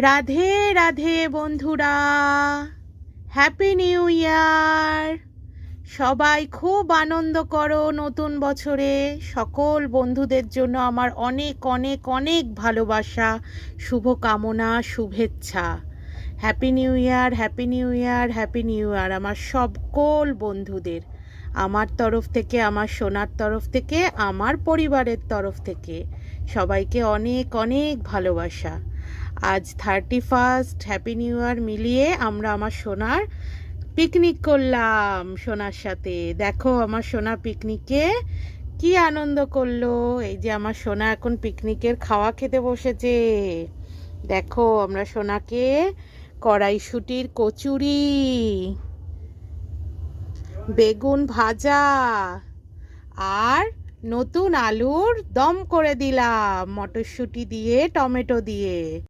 রাধে রাধে বন্ধুরা, happy new year. সবাই খুব আনন্দ করো নতুন বছরে। সকল বন্ধুদের জন্য আমার অনেক অনেক অনেক ভালোবাসা, শুভকামনা, শুভেচ্ছা। Happy new year, happy new year, happy new year আমার সকল বন্ধুদের, আমার তরফ থেকে, আমার সোনার তরফ থেকে, আমার পরিবারের তরফ থেকে সবাইকে অনেক অনেক ভালোবাসা। আজ 31, হ্যাপি নিউ ইয়ার মিলিয়ে আমরা আমার সোনার পিকনিক করলাম। সোনার সাথে দেখো আমার সোনা পিকনিকে কি আনন্দ করলো। এই যে আমার সোনা এখন পিকনিকের খাওয়া খেতে বসেছে। দেখো আমরা সোনাকে কড়াইশুঁটির কচুরি, বেগুন ভাজা আর নতুন আলুর দম করে দিলাম, মটরশুঁটি দিয়ে, টমেটো দিয়ে।